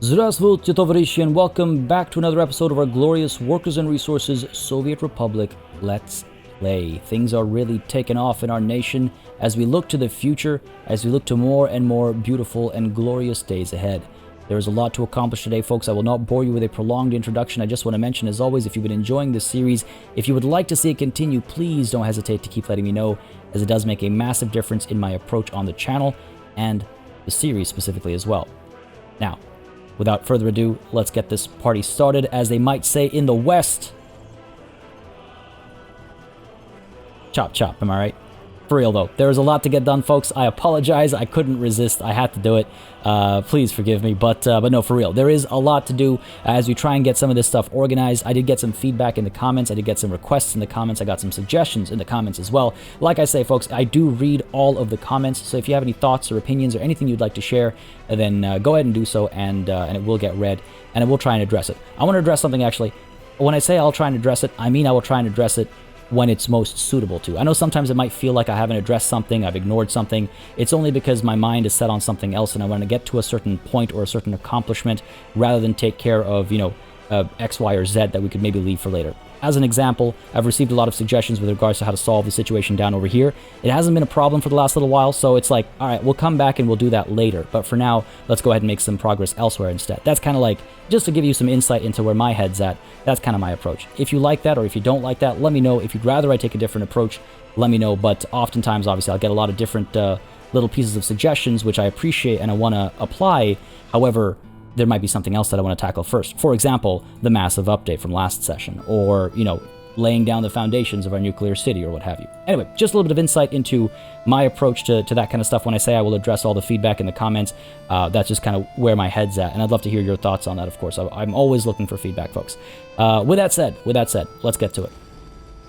Здравствуйте, товарищи, and welcome back to another episode of our glorious Workers and Resources Soviet Republic Let's Play. Things are really taking off in our nation as we look to the future, as we look to more and more beautiful and glorious days ahead. There is a lot to accomplish today, folks. I will not bore you with a prolonged introduction. I just want to mention, as always, if you've been enjoying this series, if you would like to see it continue, please don't hesitate to keep letting me know, as it does make a massive difference in my approach on the channel and the series specifically as well. Now, without further ado, let's get this party started, as they might say in the West. Chop chop, am I right? For real though, there is a lot to get done, folks. I apologize, I couldn't resist, I had to do it. Please forgive me, but no, for real. There is a lot to do as we try and get some of this stuff organized. I did get some feedback in the comments, I did get some requests in the comments, I got some suggestions in the comments as well. Like I say, folks, I do read all of the comments, so if you have any thoughts or opinions or anything you'd like to share, then go ahead and do so, and it will get read, and I will try and address it. I want to address something, actually. When I say I'll try and address it, I mean I will try and address it when it's most suitable to. I know sometimes it might feel like I haven't addressed something, I've ignored something. It's only because my mind is set on something else and I want to get to a certain point or a certain accomplishment rather than take care of, X, Y, or Z that we could maybe leave for later. As an example, I've received a lot of suggestions with regards to how to solve the situation down over here. It hasn't been a problem for the last little while, so it's like, alright, we'll come back and we'll do that later. But for now, let's go ahead and make some progress elsewhere instead. That's kind of like, just to give you some insight into where my head's at, that's kind of my approach. If you like that or if you don't like that, let me know. If you'd rather I take a different approach, let me know. But oftentimes, obviously, I'll get a lot of different little pieces of suggestions, which I appreciate and I want to apply. However, there might be something else that I want to tackle first. For example, the massive update from last session, or, laying down the foundations of our nuclear city, or what have you. Anyway, just a little bit of insight into my approach to that kind of stuff. When I say I will address all the feedback in the comments, that's just kind of where my head's at, and I'd love to hear your thoughts on that, of course. I'm always looking for feedback, folks. With that said, let's get to it.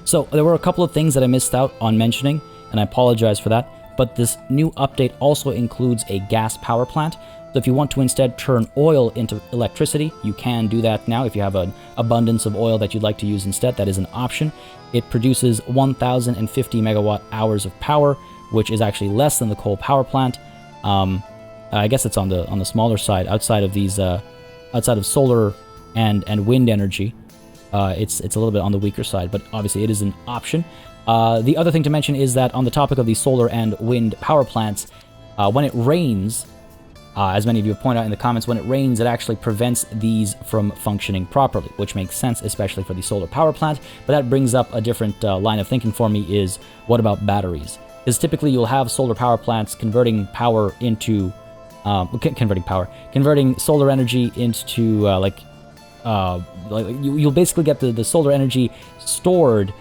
So, there were a couple of things that I missed out on mentioning, and I apologize for that, but this new update also includes a gas power plant. So if you want to instead turn oil into electricity, you can do that now. If you have an abundance of oil that you'd like to use instead, that is an option. It produces 1,050 megawatt hours of power, which is actually less than the coal power plant. I guess it's on the smaller side. Outside of these, outside of solar and wind energy, it's a little bit on the weaker side. But obviously, it is an option. The other thing to mention is that on the topic of these solar and wind power plants, when it rains, as many of you have pointed out in the comments, when it rains, it actually prevents these from functioning properly, which makes sense, especially for the solar power plant. But that brings up a different line of thinking for me is, what about batteries? Because typically you'll have solar power plants converting power into, converting solar energy into, you'll basically get the solar energy stored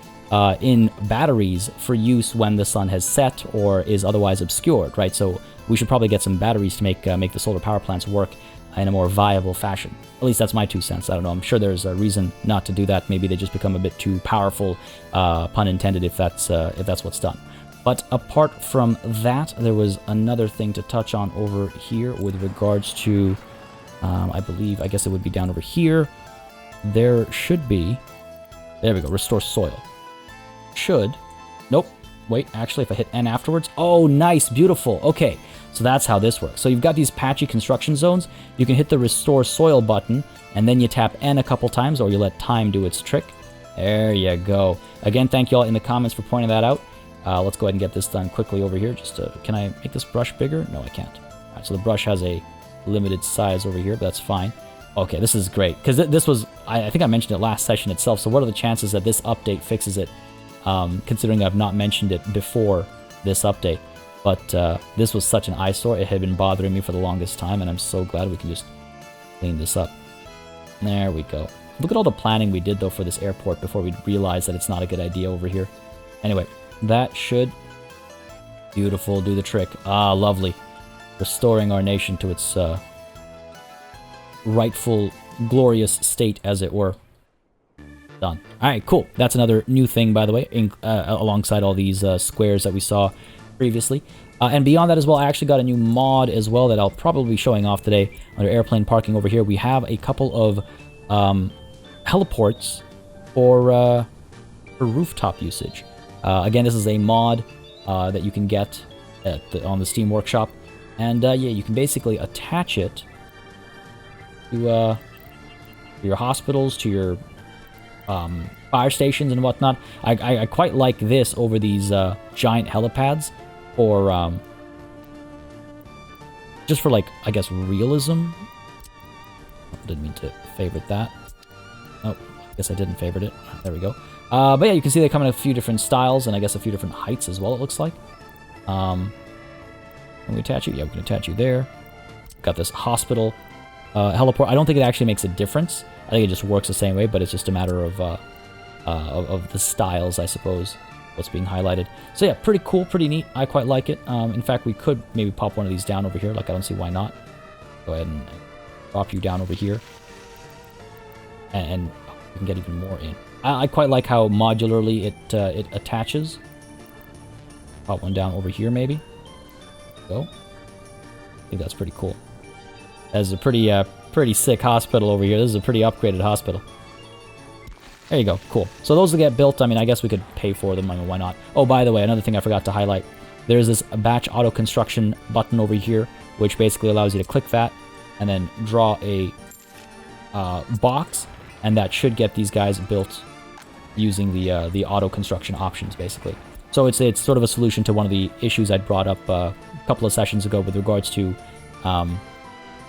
in batteries for use when the sun has set or is otherwise obscured, right? So we should probably get some batteries to make the solar power plants work in a more viable fashion. At least that's my 2 cents. I don't know. I'm sure there's a reason not to do that. Maybe they just become a bit too powerful, pun intended, if that's what's done. But apart from that, there was another thing to touch on over here with regards to, I guess it would be down over here. There should be, there we go, restore soil. Nope. Wait, actually, if I hit N afterwards. Oh, nice, beautiful. Okay, so that's how this works. So you've got these patchy construction zones. You can hit the restore soil button, and then you tap N a couple times, or you let time do its trick. There you go. Again, thank you all in the comments for pointing that out. Let's go ahead and get this done quickly over here. Can I make this brush bigger? No, I can't. All right, so the brush has a limited size over here, but that's fine. Okay, this is great, because this was, I think I mentioned it last session itself, so what are the chances that this update fixes it? Considering I've not mentioned it before this update. But this was such an eyesore. It had been bothering me for the longest time, and I'm so glad we can just clean this up. There we go. Look at all the planning we did, though, for this airport before we realized that it's not a good idea over here. Anyway, that should, beautiful, do the trick. Ah, lovely. Restoring our nation to its rightful, glorious state, as it were. Done. Alright, cool. That's another new thing, by the way, alongside all these squares that we saw previously. And beyond that as well, I actually got a new mod as well that I'll probably be showing off today under airplane parking over here. We have a couple of heliports for rooftop usage. Again, this is a mod that you can get on the Steam Workshop. And yeah, you can basically attach it to your hospitals, to your fire stations and whatnot. I quite like this over these giant helipads, or just for, like, I guess, realism. Didn't mean to favorite that. Oh, I guess I didn't favorite it. There we go. But yeah, you can see they come in a few different styles, and I guess a few different heights as well, it looks like. Can we attach you? Yeah, we can attach you there. Got this hospital heliport. I don't think it actually makes a difference. I think it just works the same way, but it's just a matter of the styles, I suppose, what's being highlighted. So yeah, pretty cool, pretty neat. I quite like it. In fact, we could maybe pop one of these down over here. Like, I don't see why not. Go ahead and drop you down over here. And we can get even more in. I quite like how modularly it attaches. Pop one down over here, maybe. Go. I think that's pretty cool. That's a pretty sick hospital over here. This is a pretty upgraded hospital. There you go. Cool. So those that get built, I mean, I guess we could pay for them. I mean, why not? Oh, by the way, another thing I forgot to highlight. There's this batch auto construction button over here, which basically allows you to click that and then draw a box, and that should get these guys built using the auto construction options, basically. So it's sort of a solution to one of the issues I'd brought up a couple of sessions ago with regards to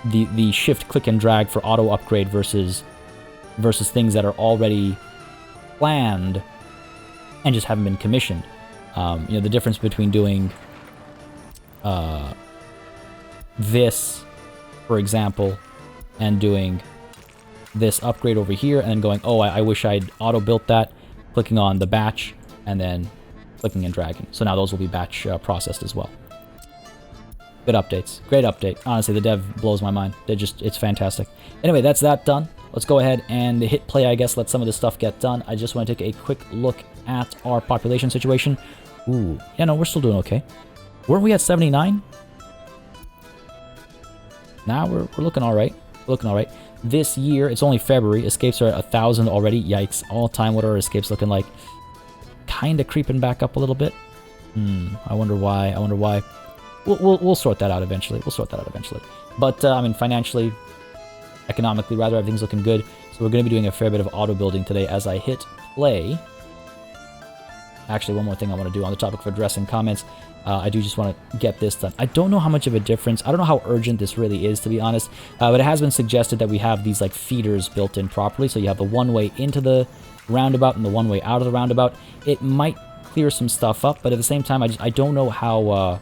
the shift, click, and drag for auto upgrade versus things that are already planned and just haven't been commissioned. You know, the difference between doing this, for example, and doing this upgrade over here, and then going, oh, I wish I'd auto-built that, clicking on the batch, and then clicking and dragging. So now those will be batch processed as well. Good updates. Great update. Honestly, the dev blows my mind. It's fantastic. Anyway, that's that done. Let's go ahead and hit play, I guess, let some of this stuff get done. I just want to take a quick look at our population situation. Ooh, yeah, no, we're still doing okay. Weren't we at 79? Nah, we're looking all right. We're looking all right. This year, it's only February. Escapes are at 1,000 already. Yikes. All time, what are our escapes looking like? Kind of creeping back up a little bit. I wonder why. I wonder why. We'll sort that out eventually. We'll sort that out eventually. But, I mean, financially, economically, rather, everything's looking good. So we're going to be doing a fair bit of auto building today as I hit play. Actually, one more thing I want to do on the topic of addressing comments. I do just want to get this done. I don't know how much of a difference. I don't know how urgent this really is, to be honest. But it has been suggested that we have these, like, feeders built in properly. So you have the one way into the roundabout and the one way out of the roundabout. It might clear some stuff up, but at the same time, I don't know how...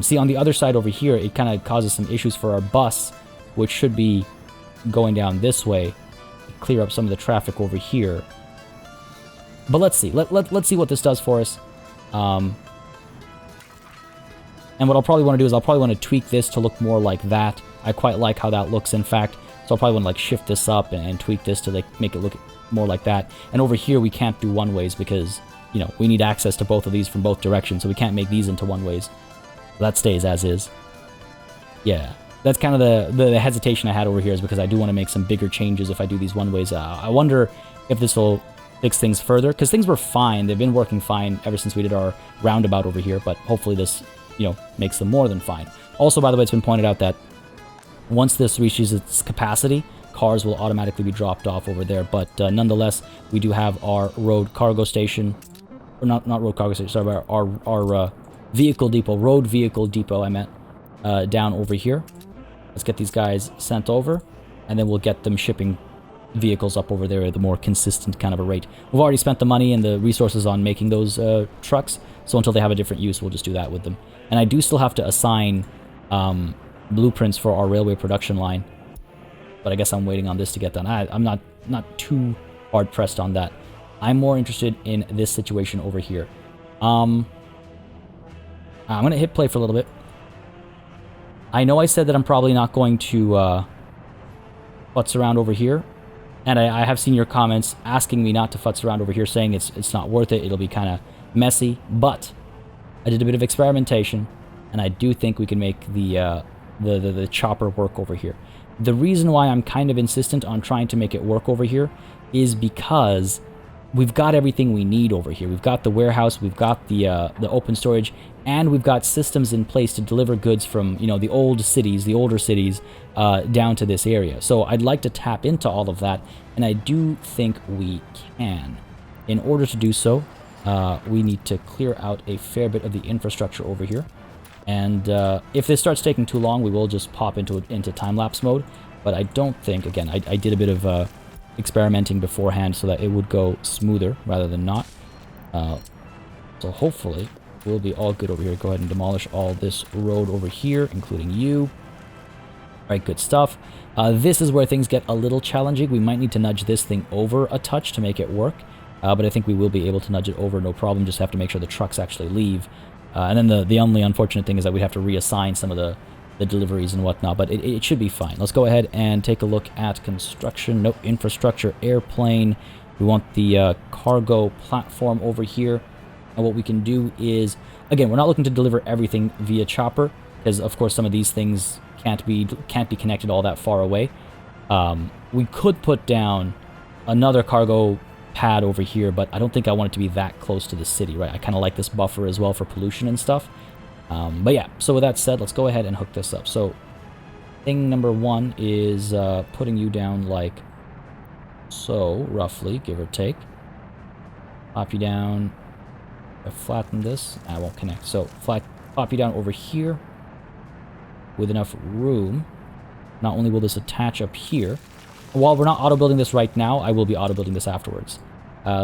See, on the other side over here, it kind of causes some issues for our bus, which should be going down this way, clear up some of the traffic over here. But let's see. Let's see what this does for us. And what I'll probably want to do is I'll probably want to tweak this to look more like that. I quite like how that looks, in fact. So I'll probably want to, like, shift this up and tweak this to, like, make it look more like that. And over here, we can't do one-ways because, you know, we need access to both of these from both directions, so we can't make these into one-ways. That stays as is. Yeah, that's kind of the hesitation I had over here, is because I do want to make some bigger changes if I do these one-ways. I wonder if this will fix things further, because things were fine. They've been working fine ever since we did our roundabout over here, but hopefully this, you know, makes them more than fine. Also, by the way, it's been pointed out that once this reaches its capacity, cars will automatically be dropped off over there, but nonetheless, we do have our road cargo station, or not road cargo station, sorry, our vehicle depot, road vehicle depot, I meant, down over here. Let's get these guys sent over, and then we'll get them shipping vehicles up over there at the more consistent kind of a rate. We've already spent the money and the resources on making those trucks, so until they have a different use, we'll just do that with them. And I do still have to assign blueprints for our railway production line, but I guess I'm waiting on this to get done. I'm not too hard-pressed on that. I'm more interested in this situation over here. I'm going to hit play for a little bit. I know I said that I'm probably not going to futz around over here. And I have seen your comments asking me not to futz around over here, saying it's not worth it, it'll be kind of messy. But I did a bit of experimentation, and I do think we can make the chopper work over here. The reason why I'm kind of insistent on trying to make it work over here is because we've got everything we need over here. We've got the warehouse, we've got the open storage, and we've got systems in place to deliver goods from, you know, the old cities, the older cities, down to this area. So I'd like to tap into all of that, and I do think we can. In order to do so, we need to clear out a fair bit of the infrastructure over here. And if this starts taking too long, we will just pop into time-lapse mode. But I don't think, again, I did a bit of experimenting beforehand so that it would go smoother rather than not. So hopefully we'll be all good over here. Go ahead and demolish all this road over here, including you. All right, good stuff. This is where things get a little challenging. We might need to nudge this thing over a touch to make it work. But I think we will be able to nudge it over, no problem. Just have to make sure the trucks actually leave. And then the only unfortunate thing is that we'd have to reassign some of the deliveries and whatnot, but it should be fine. Let's go ahead and take a look at construction. Nope, infrastructure, airplane. We want the cargo platform over here. And what we can do is, again, we're not looking to deliver everything via chopper, because of course some of these things can't be connected all that far away. We could put down another cargo pad over here, but I don't think I want it to be that close to the city, right? I kind of like this buffer as well for pollution and stuff. But yeah, so with that said, let's go ahead and hook this up. So thing number one is putting you down like so, roughly, give or take. Pop you down. If I flatten this, I won't connect. So pop you down over here with enough room. Not only will this attach up here, while we're not auto-building this right now, I will be auto-building this afterwards.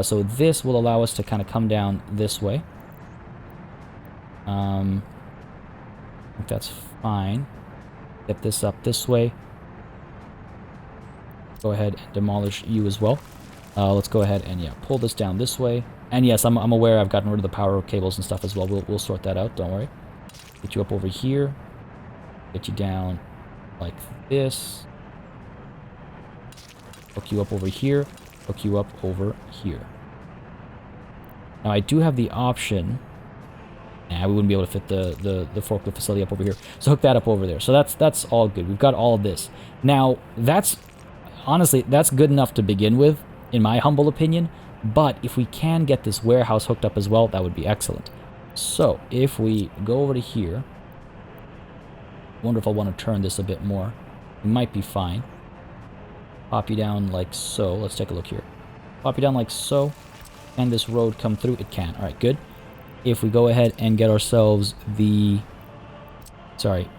So this will allow us to kind of come down this way. I think that's fine. Get this up this way. Go ahead and demolish you as well. Let's go ahead and, yeah, pull this down this way. And yes, I'm aware I've gotten rid of the power cables and stuff as well. We'll sort that out, don't worry. Get you up over here. Get you down like this. Hook you up over here. Hook you up over here. Now, I do have the option... Nah, we wouldn't be able to fit the forklift facility up over here. So hook that up over there. So that's all good. We've got all of this. Now, honestly, that's good enough to begin with, in my humble opinion. But if we can get this warehouse hooked up as well, that would be excellent. So, if we go over to here... I wonder if I want to turn this a bit more. It might be fine. Pop you down like so. Let's take a look here. Pop you down like so. Can this road come through? It can. Alright, good. If we go ahead and get ourselves the... Sorry.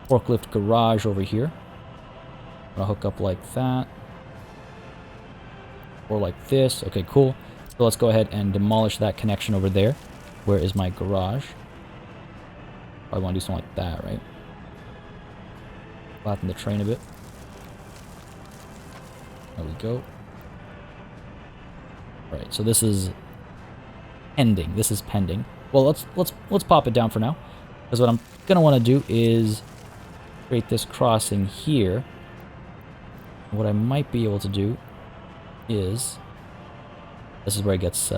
Forklift garage over here. I'll hook up like that. Or like this. Okay, cool. So let's go ahead and demolish that connection over there. Where is my garage? Probably want to do something like that, right? Flatten the train a bit. There we go. Right, so this is pending. This is pending. Well, let's pop it down for now. Because what I'm gonna want to do is create this crossing here. What I might be able to do is... This is where it gets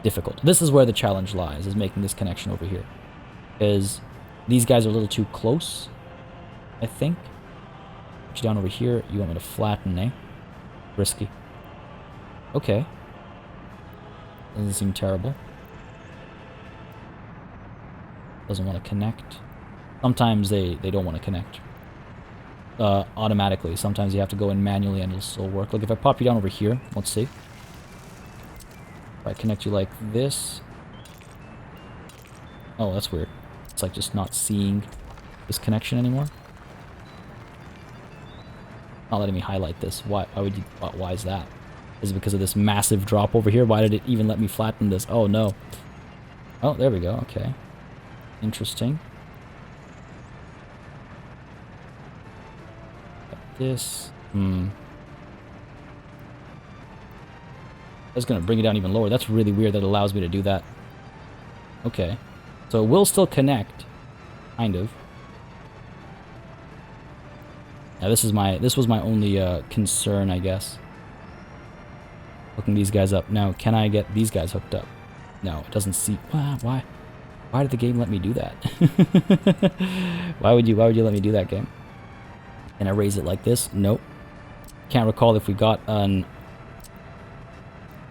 difficult. This is where the challenge lies, is making this connection over here. Because these guys are a little too close, I think. Put you down over here. You want me to flatten, eh? Risky. Okay. Doesn't seem terrible. Doesn't want to connect. Sometimes they don't want to connect. Automatically. Sometimes you have to go in manually and it'll still work. Like if I pop you down over here, let's see. If I connect you like this. Oh, that's weird. It's like just not seeing this connection anymore. Not letting me highlight this. Why would you? Why is that? Is it because of this massive drop over here? Why did it even let me flatten this? Oh no. Oh, there we go. Okay. Interesting. Got this. That's gonna bring it down even lower. That's really weird that it allows me to do that. Okay. So it will still connect. Kind of. Now this was my only concern, I guess. Hooking these guys up. Now, can I get these guys hooked up? No, it doesn't see. Why did the game let me do that? Why would you let me do that, game? Can I raise it like this? Nope. Can't recall if we got an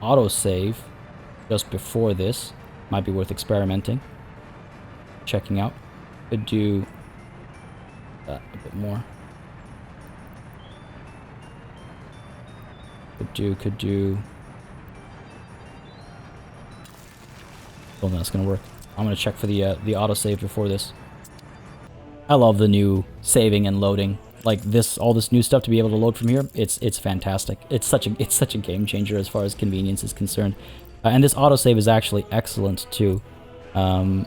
autosave just before this. Might be worth experimenting. Checking out. Could do that a bit more. Could do. Don't think that's gonna work. I'm gonna check for the autosave before this. I love the new saving and loading. Like this, all this new stuff to be able to load from here. It's fantastic. It's such a game changer as far as convenience is concerned. And this autosave is actually excellent too. In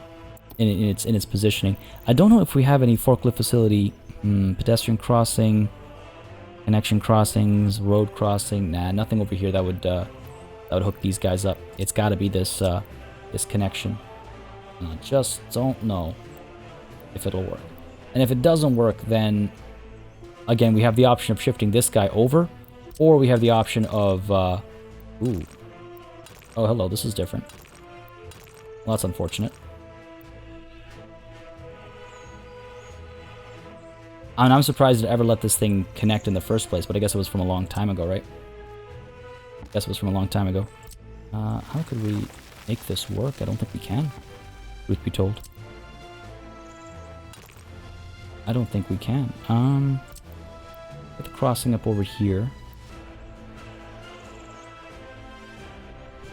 its positioning. I don't know if we have any forklift facility, pedestrian crossing, connection crossings, road crossing. Nah, nothing over here that would hook these guys up. It's got to be this this connection. And I just don't know if it'll work. And if it doesn't work, then again we have the option of shifting this guy over, or we have the option of ooh. Oh, hello. This is different. Well, that's unfortunate. And I'm surprised it ever let this thing connect in the first place, but I guess it was from a long time ago, right? I guess it was from a long time ago. How could we make this work? I don't think we can, truth be told. I don't think we can. Put the crossing up over here.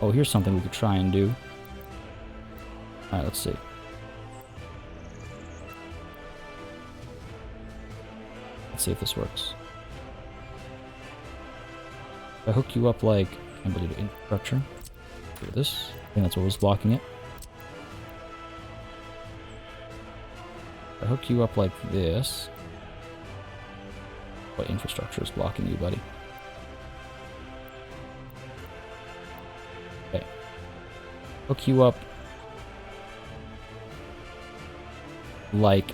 Oh, here's something we could try and do. Alright, let's see. Let's see if this works. If I hook you up like, I believe it, infrastructure. Do this. I think that's what was blocking it. If I hook you up like this. What infrastructure is blocking you, buddy? Okay. Hook you up like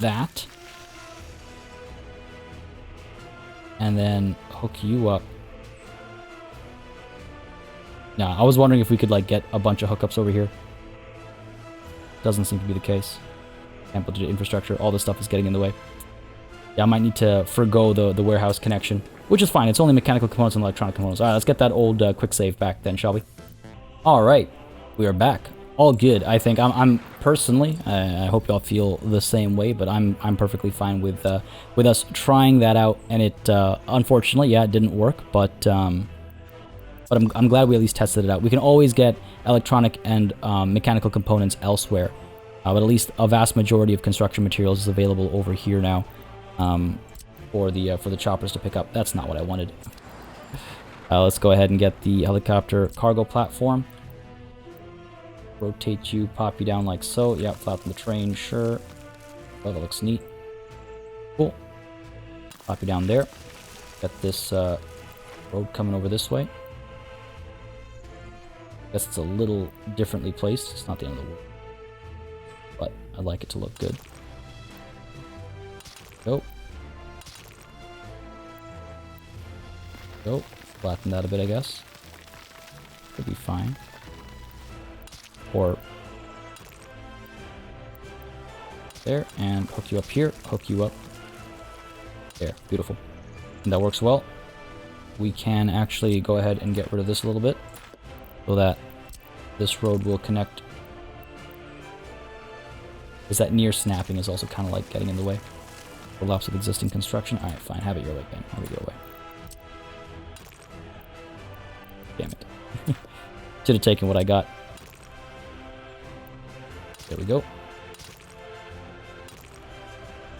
that. And then hook you up. Now, I was wondering if we could like get a bunch of hookups over here. Doesn't seem to be the case. Amplitude infrastructure, all this stuff is getting in the way. Yeah, I might need to forgo the warehouse connection, which is fine. It's only mechanical components and electronic components. All right, let's get that old quick save back then, shall we? All right, we are back. All good. I think I'm personally. I hope y'all feel the same way, but I'm perfectly fine with us trying that out. And it unfortunately, yeah, it didn't work, but I'm glad we at least tested it out. We can always get electronic and mechanical components elsewhere, but at least a vast majority of construction materials is available over here now for the choppers to pick up. That's not what I wanted. Let's go ahead and get the helicopter cargo platform. Rotate you, pop you down like so. Yep, flatten the train, sure. Oh, that looks neat. Cool. Pop you down there. Got this road coming over this way. Guess it's a little differently placed. It's not the end of the world, but I'd like it to look good. Go. Go. Flatten that a bit, I guess. Should be fine. Or there, and hook you up here, hook you up there. Beautiful. And that works well. We can actually go ahead and get rid of this a little bit so that this road will connect. Is that near snapping is also kind of like getting in the way. Overlaps with existing construction. Alright, fine. Have it your way, Ben. Have it your way. Damn it. Should have taken what I got. There we go.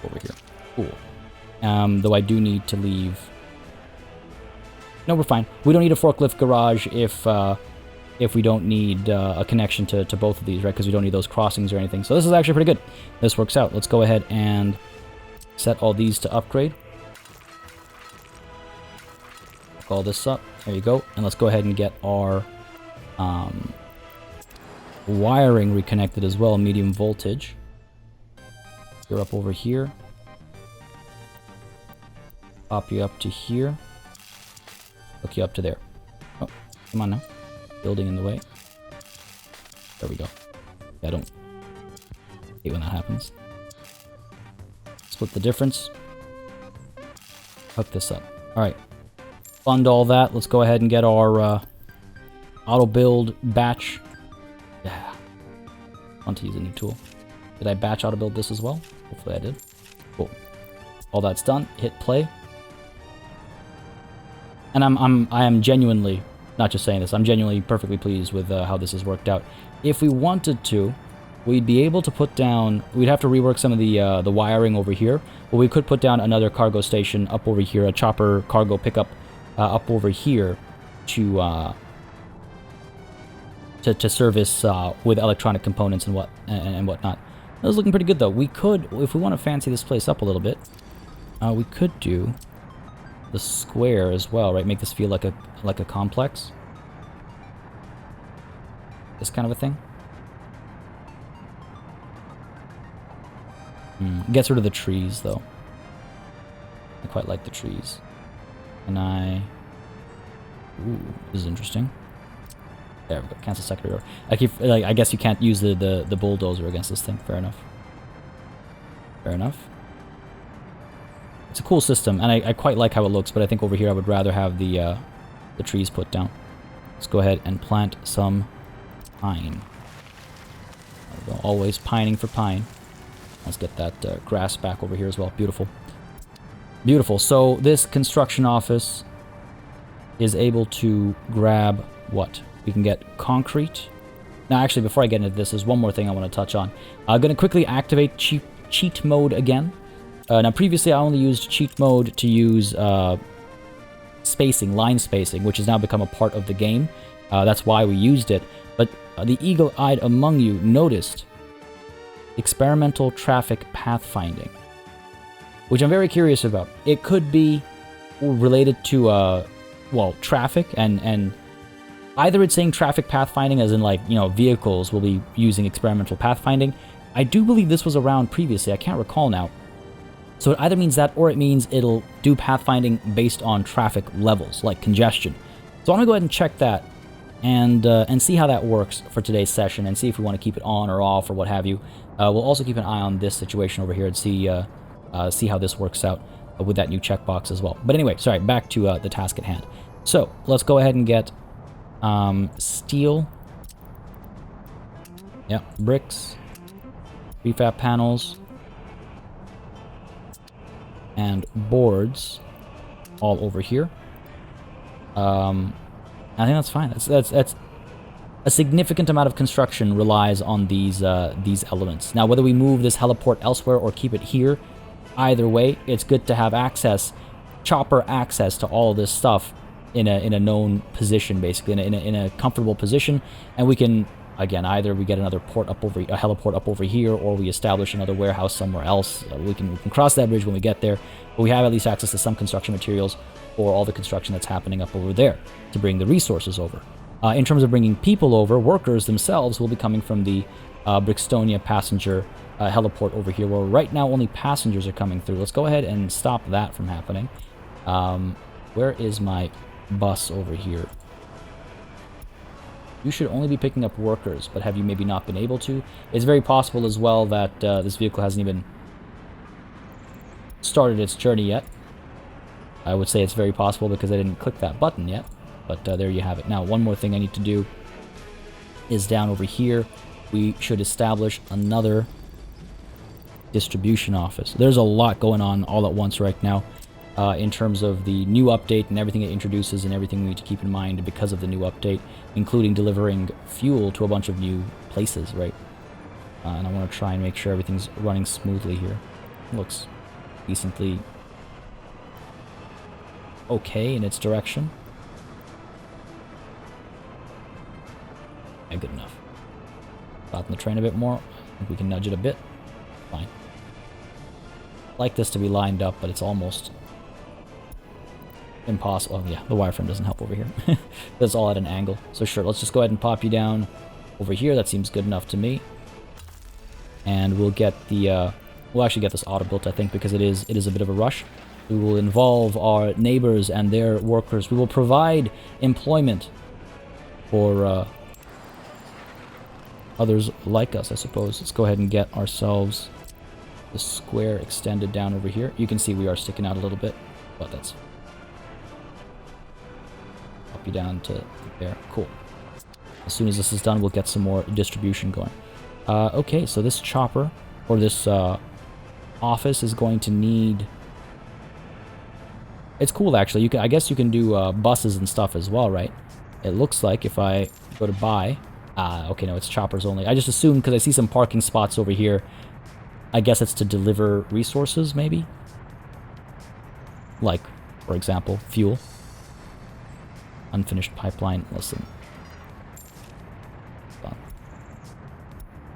Over here. Cool. Though I do need to leave. No, we're fine. We don't need a forklift garage if we don't need a connection to both of these, right? Because we don't need those crossings or anything. So this is actually pretty good. This works out. Let's go ahead and set all these to upgrade. Call this up. There you go. And let's go ahead and get our wiring reconnected as well, medium voltage. You're up over here. Pop you up to here. Hook you up to there. Oh, come on now. Building in the way. There we go. Yeah, I don't hate when that happens. Split the difference. Hook this up. Alright. fund all that. Let's go ahead and get our auto build batch. Yeah. I want to use a new tool. Did I batch auto build this as well? Hopefully I did. Cool. All that's done. Hit play. And I am genuinely, not just saying this, I'm genuinely perfectly pleased with how this has worked out. If we wanted to, we'd be able to put down, we'd have to rework some of the wiring over here, but we could put down another cargo station up over here, a chopper cargo pickup up over here to service with electronic components and whatnot. That was looking pretty good though. We could, if we want to fancy this place up a little bit, we could do the square as well, right? Make this feel like a complex. This kind of a thing. Gets rid of the trees though. I quite like the trees. And ooh, this is interesting. There we go. Cancel secondary order. I guess you can't use the bulldozer against this thing. Fair enough. Fair enough. It's a cool system, and I quite like how it looks, but I think over here I would rather have the trees put down. Let's go ahead and plant some pine. There we go. Always pining for pine. Let's get that grass back over here as well. Beautiful. Beautiful. So this construction office is able to grab what? We can get concrete. Now, actually, before I get into this, there's one more thing I want to touch on. I'm going to quickly activate cheat mode again. Now, previously, I only used cheat mode to use spacing, line spacing, which has now become a part of the game. That's why we used it. But the eagle-eyed among you noticed experimental traffic pathfinding, which I'm very curious about. It could be related to, well, traffic, and either it's saying traffic pathfinding as in, like, you know, vehicles will be using experimental pathfinding. I do believe this was around previously. I can't recall now. So it either means that, or it means it'll do pathfinding based on traffic levels, like congestion. So I'm going to go ahead and check that and see how that works for today's session, and see if we want to keep it on or off or what have you. We'll also keep an eye on this situation over here and see how this works out with that new checkbox as well. But anyway, sorry, back to the task at hand. So let's go ahead and get steel. Yeah, bricks, prefab panels, and boards all over here. I think that's fine. That's a significant amount of construction relies on these elements. Now, whether we move this heliport elsewhere or keep it here, either way, it's good to have access, chopper access to all of this stuff in a known position, basically in a comfortable position, and we can, again, either we get another port up over, a heliport up over here, or we establish another warehouse somewhere else. We can cross that bridge when we get there, but we have at least access to some construction materials or all the construction that's happening up over there to bring the resources over. In terms of bringing people over, workers themselves will be coming from the Brixtonia passenger heliport over here, where right now only passengers are coming through. Let's go ahead and stop that from happening. Where is my bus over here? You should only be picking up workers, but have you maybe not been able to? It's very possible as well that this vehicle hasn't even started its journey yet. I would say it's very possible because I didn't click that button yet, but there you have it. Now, one more thing I need to do is down over here, we should establish another distribution office. There's a lot going on all at once right now in terms of the new update and everything it introduces and everything we need to keep in mind because of the new update, including delivering fuel to a bunch of new places, right? And I want to try and make sure everything's running smoothly here. Looks decently okay in its direction. Yeah, good enough. Flatten the train a bit more. I think we can nudge it a bit. Fine. I'd like this to be lined up, but it's almost impossible. Oh yeah, the wireframe doesn't help over here. That's all at an angle. So sure, let's just go ahead and pop you down over here. That seems good enough to me. And we'll get the we'll actually get this auto built, I think, because it is a bit of a rush. We will involve our neighbors and their workers. We will provide employment for others like us, I suppose. Let's go ahead and get ourselves the square extended down over here. You can see we are sticking out a little bit, but that's Up you down to there. Cool. As soon as this is done, we'll get some more distribution going. Okay, so this chopper, or this office is going to need... It's cool, actually. You can, I guess you can do buses and stuff as well, right? It looks like if I go to buy... okay, no, it's choppers only. I just assumed, because I see some parking spots over here, I guess it's to deliver resources, maybe? Like, for example, fuel. Unfinished pipeline. Listen. Done.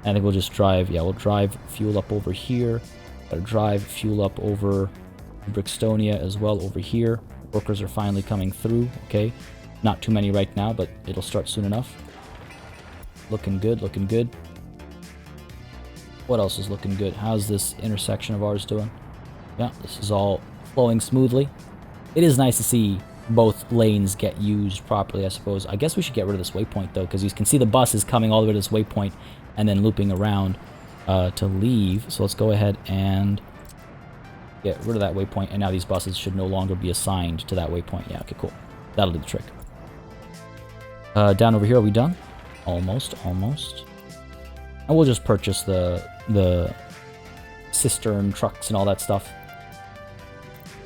I think we'll just drive... Yeah, we'll drive fuel up over here. Gotta drive fuel up over Brixtonia as well over here. Workers are finally coming through, okay? Not too many right now, but it'll start soon enough. Looking good, looking good. What else is looking good? How's this intersection of ours doing? Yeah, this is all flowing smoothly. It is nice to see both lanes get used properly, I suppose. I guess we should get rid of this waypoint, though, because you can see the bus is coming all the way to this waypoint and then looping around to leave. So let's go ahead and get rid of that waypoint, and now these buses should no longer be assigned to that waypoint. Yeah, okay, cool. That'll do the trick. Down over here, are we done? Almost, almost. And we'll just purchase the cistern trucks and all that stuff.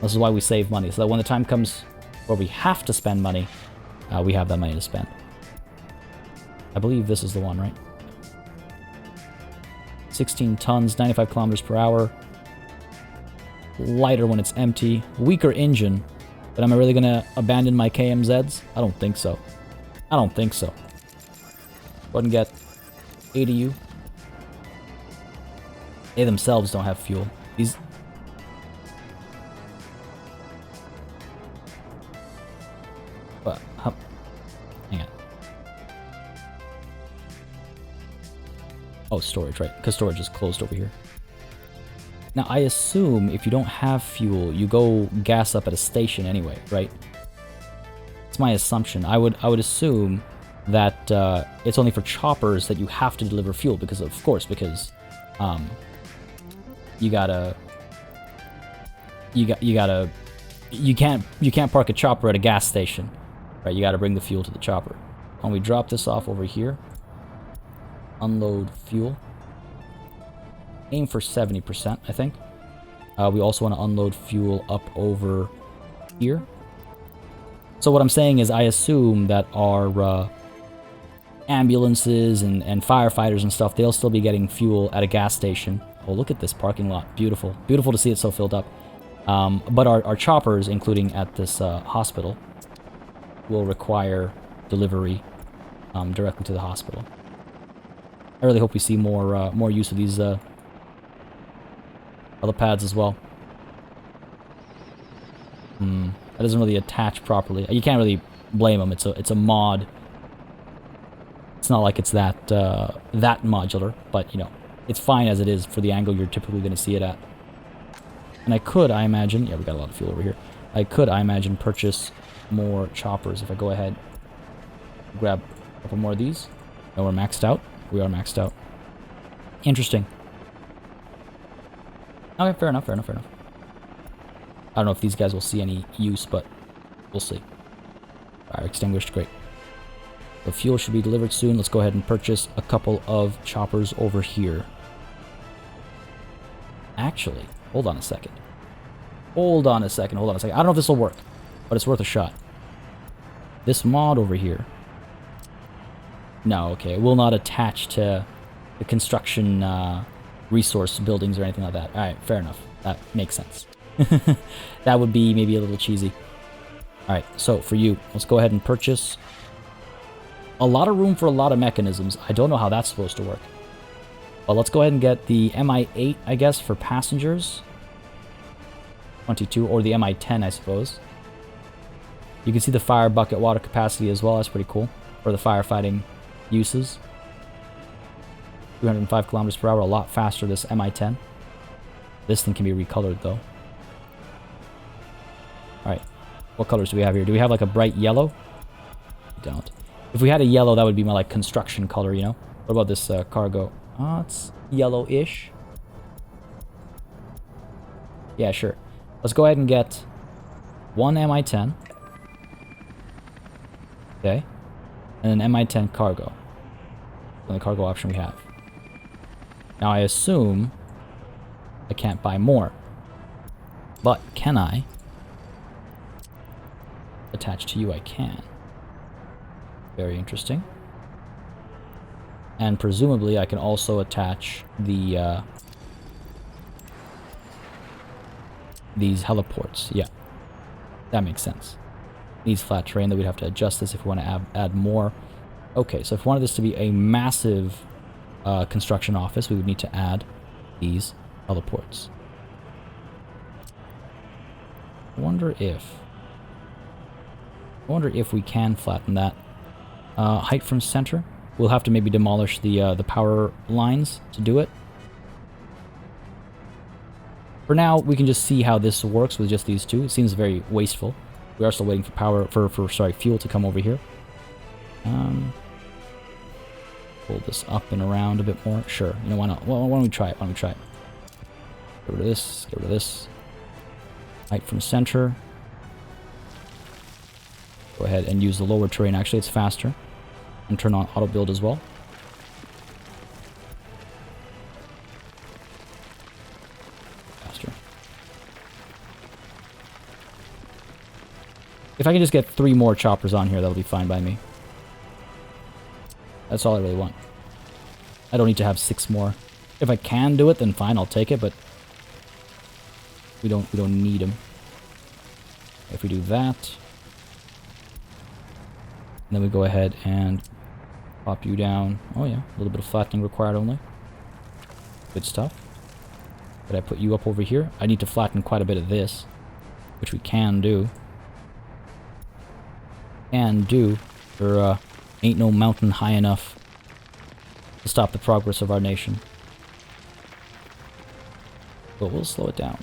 This is why we save money, so that when the time comes where we have to spend money, we have that money to spend. I believe this is the one, right? 16 tons, 95 kilometers per hour. Lighter when it's empty. Weaker engine. But am I really going to abandon my KMZs? I don't think so. I don't think so. Go ahead and get ADU. They themselves don't have fuel. These... What? Hang on. Oh, storage, right. Because storage is closed over here. Now, I assume if you don't have fuel, you go gas up at a station anyway, right? It's my assumption. I would assume that it's only for choppers that you have to deliver fuel, because of course, because you can't park a chopper at a gas station, right? You gotta bring the fuel to the chopper. When we drop this off over here, unload fuel. Aim for 70%, I think. We also want to unload fuel up over here. So what I'm saying is I assume that our ambulances and firefighters and stuff, they'll still be getting fuel at a gas station. Oh, look at this parking lot. Beautiful. Beautiful to see it so filled up. But our choppers, including at this hospital, will require delivery directly to the hospital. I really hope we see more use of these other pads as well. That doesn't really attach properly. You can't really blame them. It's a mod. It's not like it's that that modular, but you know, it's fine as it is for the angle you're typically going to see it at. And I could, I imagine, yeah, we got a lot of fuel over here. I could, I imagine, purchase more choppers if I go ahead, grab a couple more of these. No, we're maxed out. We are maxed out. Interesting. Okay, fair enough, fair enough, fair enough. I don't know if these guys will see any use, but we'll see. Fire extinguished, great. The fuel should be delivered soon. Let's go ahead and purchase a couple of choppers over here. Actually, hold on a second. Hold on a second, hold on a second. I don't know if this will work, but it's worth a shot. This mod over here. No, okay, it will not attach to the construction resource buildings or anything like that. Alright, fair enough. That makes sense. That would be maybe a little cheesy. Alright, so for you, let's go ahead and purchase a lot of room for a lot of mechanisms. I don't know how that's supposed to work. But let's go ahead and get the MI8, I guess, for passengers. 22, or the MI10, I suppose. You can see the fire bucket water capacity as well. That's pretty cool for the firefighting uses. 205 kilometers per hour, a lot faster, this MI10. This thing can be recolored, though. Alright, what colors do we have here? Do we have, like, a bright yellow? We don't. If we had a yellow, that would be my, like, construction color, you know? What about this cargo? Oh, it's yellow-ish. Yeah, sure. Let's go ahead and get one MI10. Okay. And an MI-10 cargo. And the cargo option we have. Now I assume I can't buy more. But can I attach to you? I can. Very interesting. And presumably I can also attach the these heliports. Yeah, that makes sense. Needs flat terrain, that we'd have to adjust this if we want to add more. Okay, so if we wanted this to be a massive construction office, we would need to add these heliports. I wonder if we can flatten that. Height from center. We'll have to maybe demolish the power lines to do it. For now, we can just see how this works with just these two. It seems very wasteful. We are still waiting for fuel to come over here. Pull this up and around a bit more. Sure. You know, why not? Well, why don't we try it? Why don't we try it? Get rid of this. Get rid of this. Height from center. Go ahead and use the lower terrain. Actually, it's faster. And turn on auto build as well. Faster. If I can just get 3 more choppers on here, that'll be fine by me. That's all I really want. I don't need to have 6 more. If I can do it, then fine, I'll take it, but we don't need them. If we do that, then we go ahead and pop you down. Oh yeah, a little bit of flattening required only. Good stuff. But I put you up over here. I need to flatten quite a bit of this, which we can do. There ain't no mountain high enough to stop the progress of our nation. But we'll slow it down.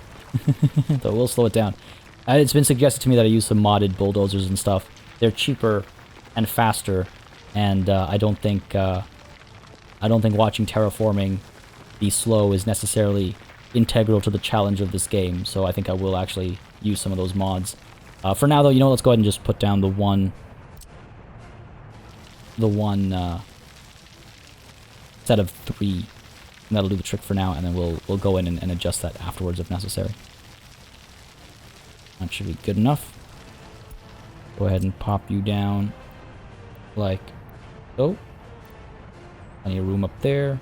It's been suggested to me that I use some modded bulldozers and stuff. They're cheaper and faster, and I don't think watching terraforming be slow is necessarily integral to the challenge of this game. So I think I will actually use some of those mods. For now, though, you know, let's go ahead and just put down the one set of 3. And that'll do the trick for now, and then we'll go in and adjust that afterwards if necessary. That should be good enough. Go ahead and pop you down like so. Plenty of room up there.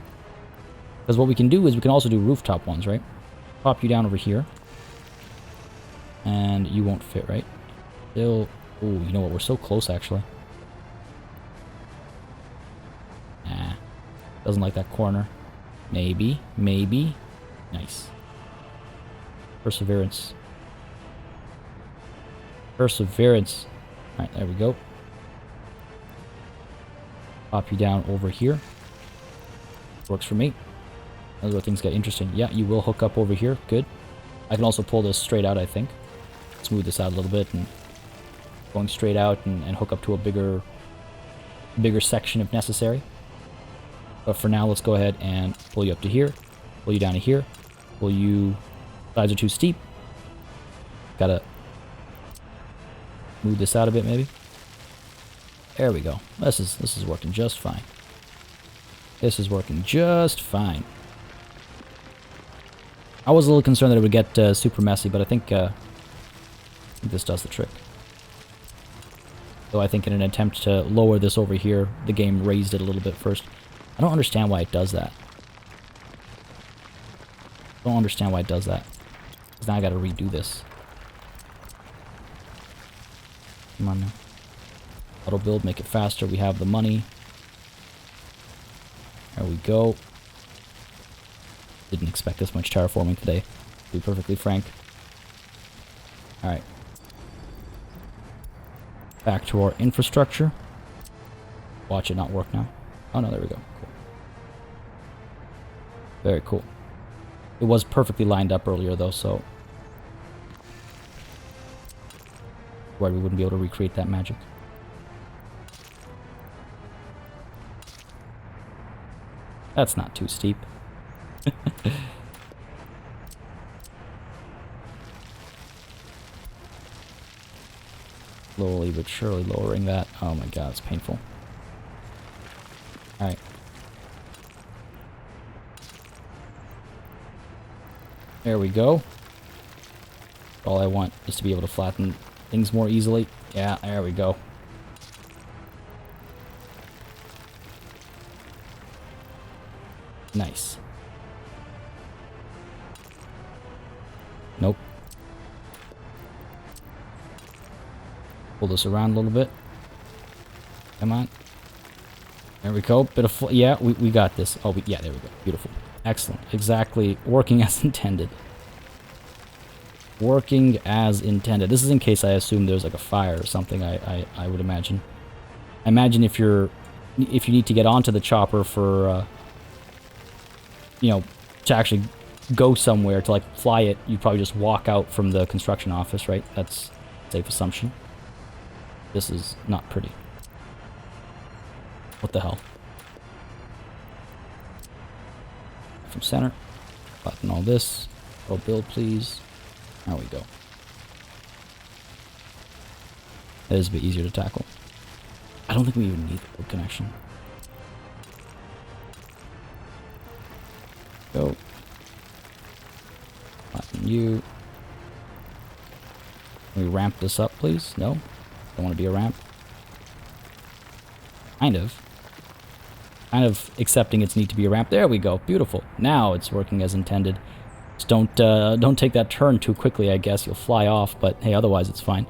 Because what we can do is we can also do rooftop ones, right? Pop you down over here. And you won't fit, right? Still... Ooh, you know what? We're so close, actually. Nah. Doesn't like that corner. Maybe. Nice. Perseverance. Alright, there we go. Pop you down over here. Works for me. That's where things get interesting. Yeah, you will hook up over here. Good. I can also pull this straight out, I think. Smooth this out a little bit, and going straight out and hook up to a bigger section if necessary. But for now, let's go ahead and pull you up to here. Pull you down to here. Pull you... Sides are too steep. Gotta move this out a bit, maybe. There we go. This is working just fine. This is working just fine. I was a little concerned that it would get super messy, but I think this does the trick. So I think in an attempt to lower this over here, the game raised it a little bit first. I don't understand why it does that. Because now I gotta redo this. Come on now. Auto build, make it faster. We have the money. There we go. Didn't expect this much terraforming today, to be perfectly frank. Alright. Back to our infrastructure. Watch it not work now. Oh no, there we go. Cool. Very cool. It was perfectly lined up earlier though, so... Worried we wouldn't be able to recreate that magic. That's not too steep. Slowly but surely lowering that. Oh my god, it's painful. Alright. There we go. All I want is to be able to flatten things more easily. Yeah, there we go. Nice. Nope. Pull this around a little bit. Come on. There we go. Bit of yeah, we got this. Oh, yeah, there we go. Beautiful. Excellent. Exactly working as intended. Working as intended. This is in case I assume there's like a fire or something, I would imagine. I imagine if you need to get onto the chopper for, you know, to actually go somewhere, to like fly it, you probably just walk out from the construction office, right? That's a safe assumption. This is not pretty. What the hell? From center. Button all this. Oh, build, please. There we go. That is a bit easier to tackle. I don't think we even need the build connection. Go. Button you. Can we ramp this up, please? No? Don't want to be a ramp. Kind of. Kind of accepting its need to be a ramp. There we go. Beautiful. Now it's working as intended. Just don't take that turn too quickly, I guess. You'll fly off, but hey, otherwise it's fine.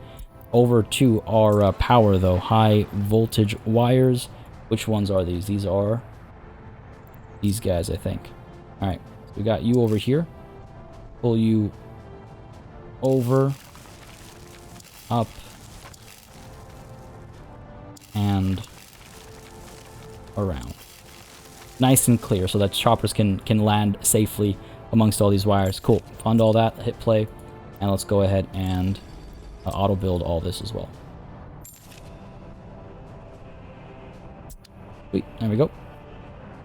Over to our power, though. High voltage wires. Which ones are these? These are these guys, I think. Alright. So we got you over here. Pull you over. Up. And around. Nice and clear so that choppers can land safely amongst all these wires. Cool. Fund all that. Hit play. And let's go ahead and auto build all this as well. Sweet. There we go.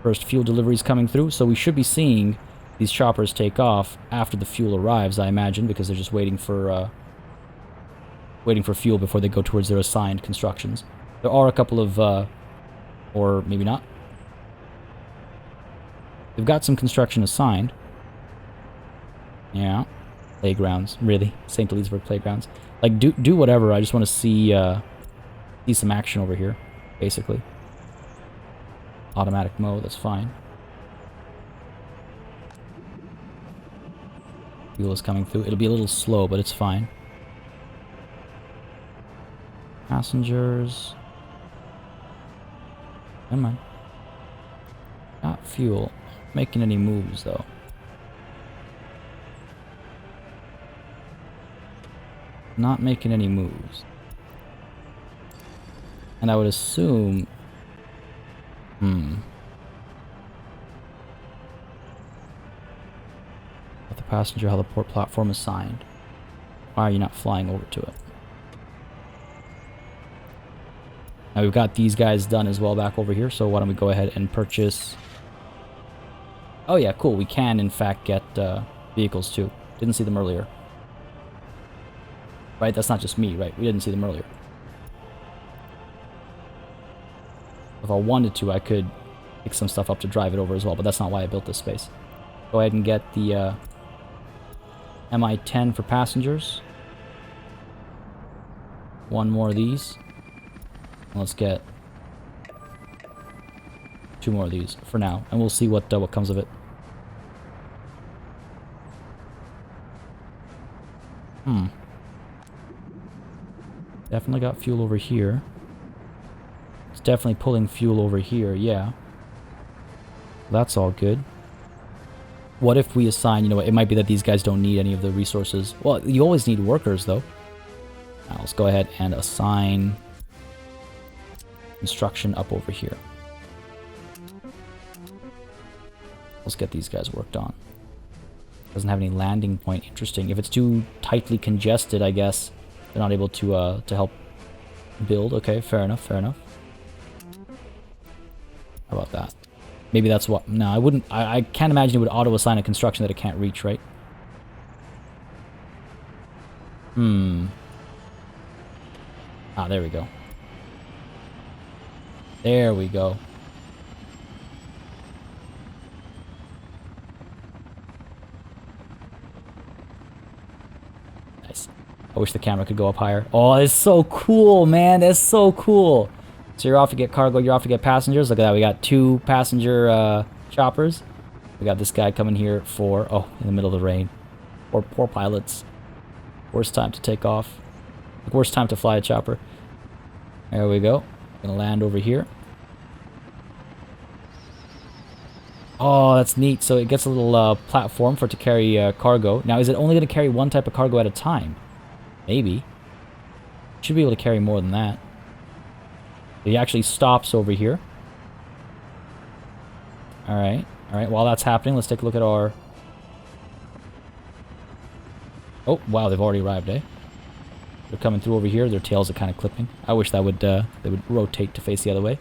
First fuel deliveries coming through. So we should be seeing these choppers take off after the fuel arrives, I imagine, because they're just waiting for fuel before they go towards their assigned constructions. There are a couple of, or maybe not. They've got some construction assigned. Yeah. Playgrounds, really. St. Elizabeth playgrounds. Like, do whatever. I just want to see some action over here, basically. Automatic mode, that's fine. Fuel is coming through. It'll be a little slow, but it's fine. Passengers. Come on. Not fuel. Making any moves, though. Not making any moves. And I would assume... With the passenger heliport platform assigned. Why are you not flying over to it? Now we've got these guys done as well back over here, so why don't we go ahead and purchase... Oh yeah, cool, we can in fact get vehicles too. Didn't see them earlier. Right, that's not just me, right? We didn't see them earlier. If I wanted to, I could pick some stuff up to drive it over as well, but that's not why I built this space. Go ahead and get the MI-10 for passengers. One more of these. And let's get 2 more of these for now, and we'll see what comes of it. Definitely got fuel over here. It's definitely pulling fuel over here, yeah. That's all good. What if we assign, you know, it might be that these guys don't need any of the resources. Well, you always need workers, though. Now, let's go ahead and assign construction up over here. Let's get these guys worked on. Doesn't have any landing point. Interesting. If it's too tightly congested, I guess they're not able to help build. Okay, fair enough, fair enough. How about that? Maybe that's what... No, I wouldn't... I can't imagine it would auto-assign a construction that it can't reach, right? Ah, there we go. There we go. Nice. I wish the camera could go up higher. Oh, it's so cool, man. That's so cool. So you're off to get cargo, you're off to get passengers. Look at that. We got 2 passenger choppers. We got this guy coming here for... Oh, in the middle of the rain. Poor pilots. Worst time to take off. Worst time to fly a chopper. There we go. Gonna land over here. Oh, that's neat. So it gets a little platform for it to carry cargo. Now, is it only going to carry one type of cargo at a time? Maybe. Should be able to carry more than that. He actually stops over here. Alright. Alright, while that's happening, let's take a look at our... Oh, wow, they've already arrived, eh? They're coming through over here. Their tails are kind of clipping. I wish that would they would rotate to face the other way.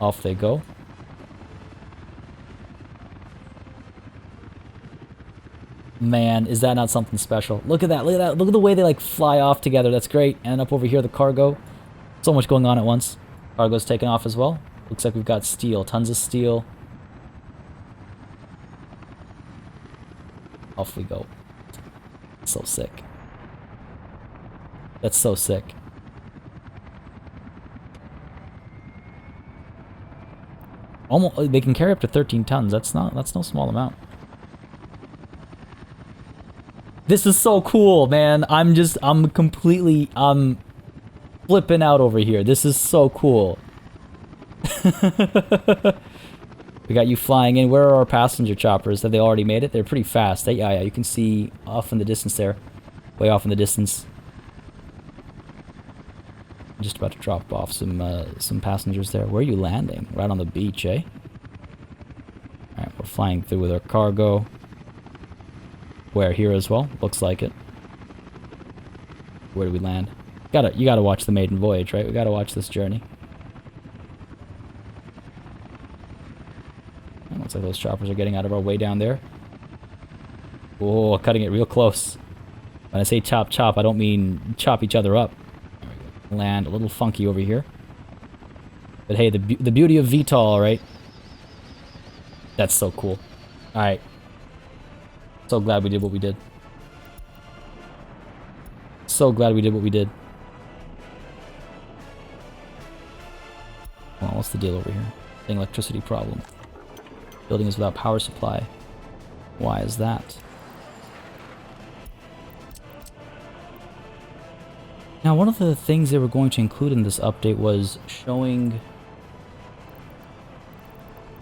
Off they go. Man, is that not something special? Look at that. Look at that. Look at the way they, like, fly off together. That's great. And up over here, the cargo. So much going on at once. Cargo's taken off as well. Looks like we've got steel. Tons of steel. Off we go. So sick. That's so sick. Almost, they can carry up to 13 tons. That's no small amount. This is so cool, man. I'm completely, flipping out over here. This is so cool. We got you flying in. Where are our passenger choppers? Have they already made it? They're pretty fast. Yeah, you can see off in the distance there. Way off in the distance. I'm just about to drop off some passengers there. Where are you landing? Right on the beach, eh? Alright, we're flying through with our cargo. Where, here as well? Looks like it. Where do we land? You gotta watch the maiden voyage, right? We gotta watch this journey. Looks like those choppers are getting out of our way down there. Oh, cutting it real close. When I say chop chop, I don't mean chop each other up. There we go. Land a little funky over here. But hey, the beauty of VTOL, right? That's so cool. Alright. So glad we did what we did. So glad we did what we did. Well, what's the deal over here? An electricity problem. Building is without power supply. Why is that? Now, one of the things they were going to include in this update was showing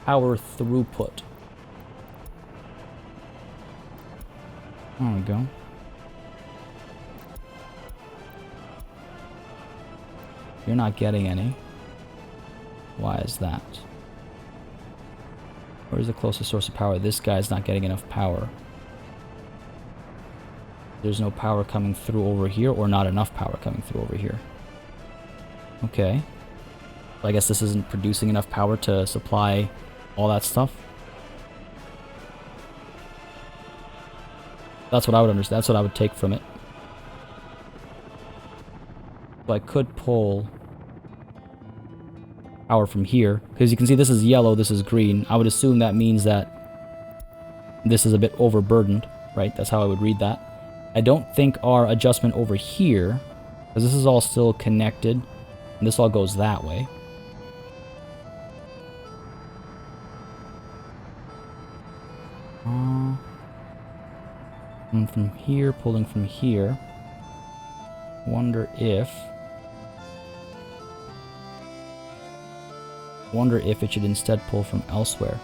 power throughput. There we go. You're not getting any. Why is that? Where's the closest source of power? This guy's not getting enough power. There's no power coming through over here, or not enough power coming through over here. Okay. I guess this isn't producing enough power to supply all that stuff. That's what I would understand. That's what I would take from it. So I could pull power from here, because you can see this is yellow, this is green. I would assume that means that this is a bit overburdened, right? That's how I would read that. I don't think our adjustment over here, because this is all still connected, and this all goes that way. And from here, pulling from here. Wonder if it should instead pull from elsewhere.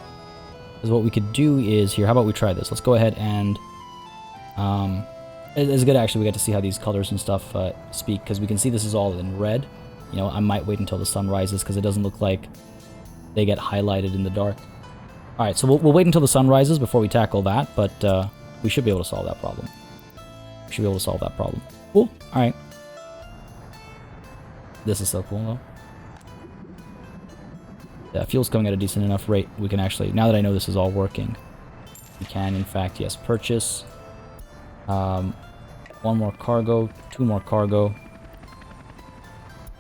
Because what we could do is here, how about we try this? Let's go ahead and it's good actually, we get to see how these colors and stuff speak, because we can see this is all in red. You know, I might wait until the sun rises, because it doesn't look like they get highlighted in the dark. Alright, so we'll wait until the sun rises before we tackle that, but we should be able to solve that problem. We should be able to solve that problem. Cool, alright. This is so cool though. Yeah, fuel's coming at a decent enough rate. We can actually, now that I know this is all working, we can in fact, yes, purchase one more cargo, 2 more cargo.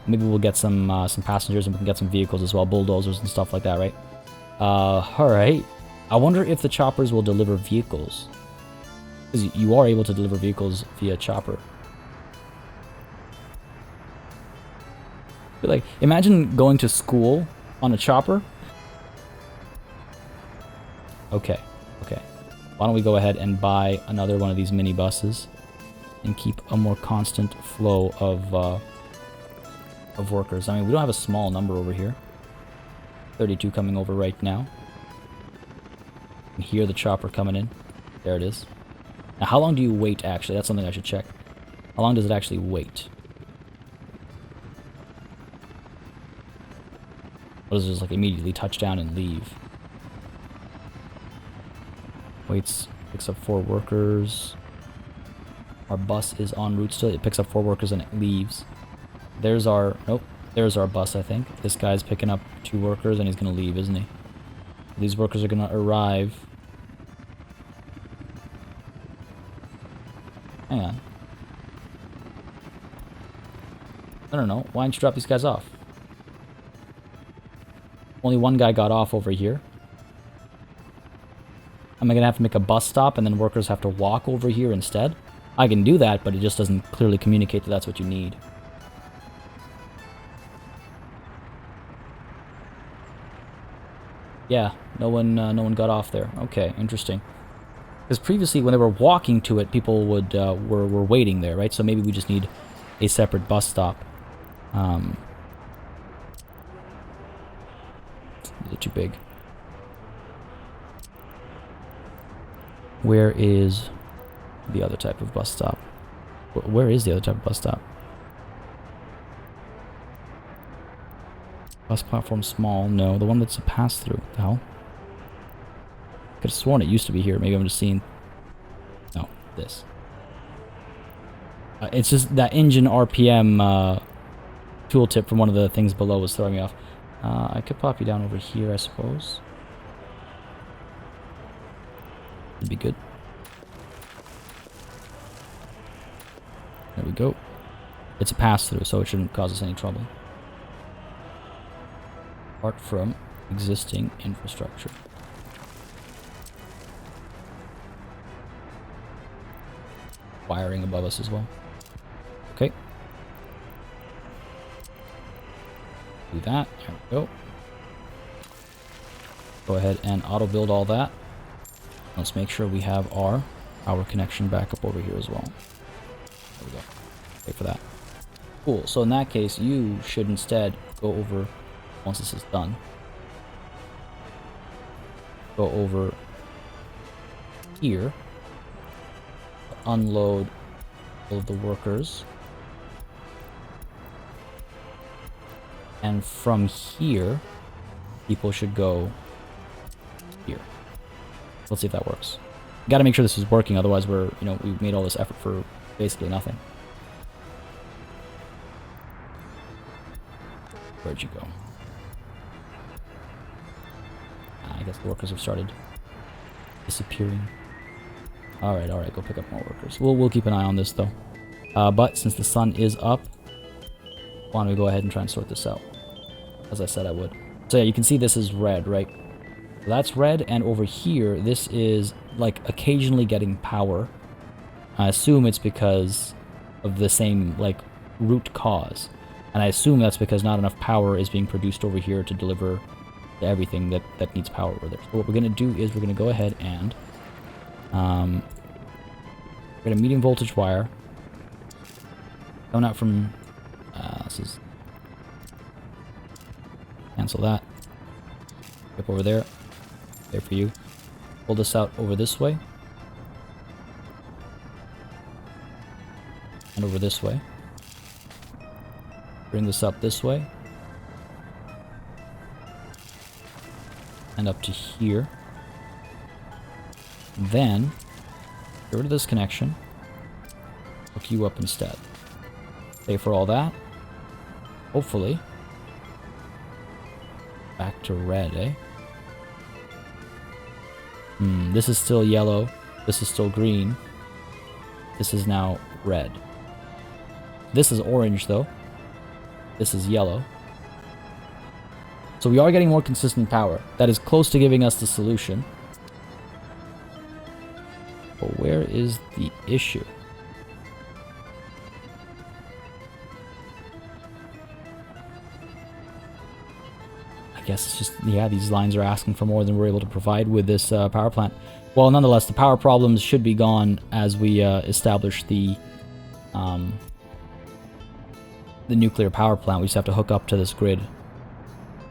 Maybe we'll get some passengers and we can get some vehicles as well, bulldozers and stuff like that, right? Alright. I wonder if the choppers will deliver vehicles. Because you are able to deliver vehicles via chopper. But like, imagine going to school on a chopper. Okay, okay. Why don't we go ahead and buy another one of these mini buses and keep a more constant flow of workers. I mean, we don't have a small number over here. 32 coming over right now. You can hear the chopper coming in. There it is. Now, how long do you wait, actually? That's something I should check. How long does it actually wait? Or does it just, like, immediately touch down and leave? Waits, picks up 4 workers. Our bus is en route still. It picks up 4 workers and it leaves. There's our... Nope. There's our bus, I think. This guy's picking up 2 workers and he's going to leave, isn't he? These workers are going to arrive. Hang on. I don't know. Why don't you drop these guys off? Only one guy got off over here. Am I going to have to make a bus stop and then workers have to walk over here instead? I can do that, but it just doesn't clearly communicate that that's what you need. Yeah, no one got off there. Okay, interesting. Because previously, when they were walking to it, people would were waiting there, right? So maybe we just need a separate bus stop. Is it too big? Where is the other type of bus stop? Where is the other type of bus stop? Bus platform small. No, the one that's a pass-through. What the hell? Could have sworn it used to be here. Maybe I'm just seeing... No, this. It's just that engine RPM tooltip from one of the things below was throwing me off. I could pop you down over here, I suppose. That'd be good. There we go. It's a pass-through, so it shouldn't cause us any trouble. Apart from existing infrastructure. Wiring above us as well. Okay. Do that. There we go. Go ahead and auto-build all that. Let's make sure we have our power connection back up over here as well. There we go. Wait for that. Cool. So in that case, you should instead go over, once this is done, go over here, unload all of the workers, and from here, people should go here. Let's see if that works. Got to make sure this is working, otherwise we're, you know, we've made all this effort for basically nothing. Where'd you go? I guess the workers have started disappearing. Alright, go pick up more workers. We'll keep an eye on this though. But since the sun is up, why don't we go ahead and try and sort this out? As I said I would. So yeah, you can see this is red, right? That's red, and over here, this is like occasionally getting power. I assume it's because of the same like root cause. And I assume that's because not enough power is being produced over here to deliver to everything that needs power over there. So what we're going to do is we're going to go ahead and get a medium voltage wire coming out from this is cancel that. Up over there. There for you. Pull this out over this way. And over this way. Bring this up this way. And up to here. Then, get rid of this connection. Hook you up instead. Pay for all that. Hopefully. Back to red, eh? This is still yellow. This is still green. This is now red. This is orange, though. This is yellow. So we are getting more consistent power. That is close to giving us the solution. But where is the issue? I guess it's just, yeah, these lines are asking for more than we're able to provide with this power plant. Well, nonetheless, the power problems should be gone as we establish the nuclear power plant. We just have to hook up to this grid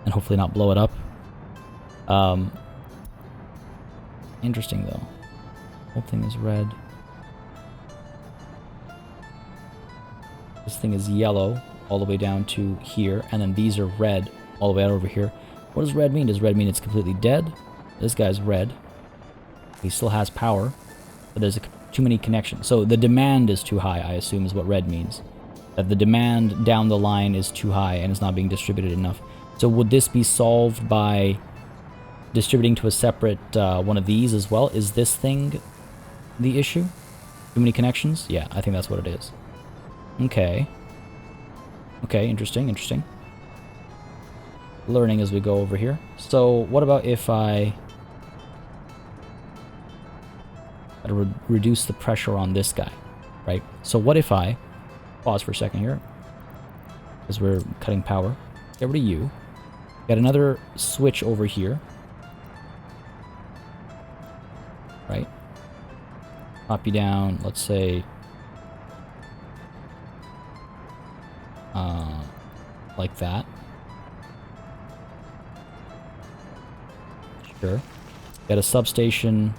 and hopefully not blow it up. Interesting, though. Whole thing is red. This thing is yellow all the way down to here, and then these are red all the way out over here. What does red mean? Does red mean it's completely dead? This guy's red. He still has power, but there's too many connections. So the demand is too high, I assume, is what red means. That the demand down the line is too high and it's not being distributed enough. So would this be solved by distributing to a separate one of these as well? Is this thing the issue? Too many connections? Yeah, I think that's what it is. Okay. Okay, interesting, interesting. Learning as we go over here. So what about if I reduce the pressure on this guy, right? So what if I pause for a second here, because we're cutting power. Get rid of you. Got another switch over here, right? Pop you down, let's say, like that. Sure. Got a substation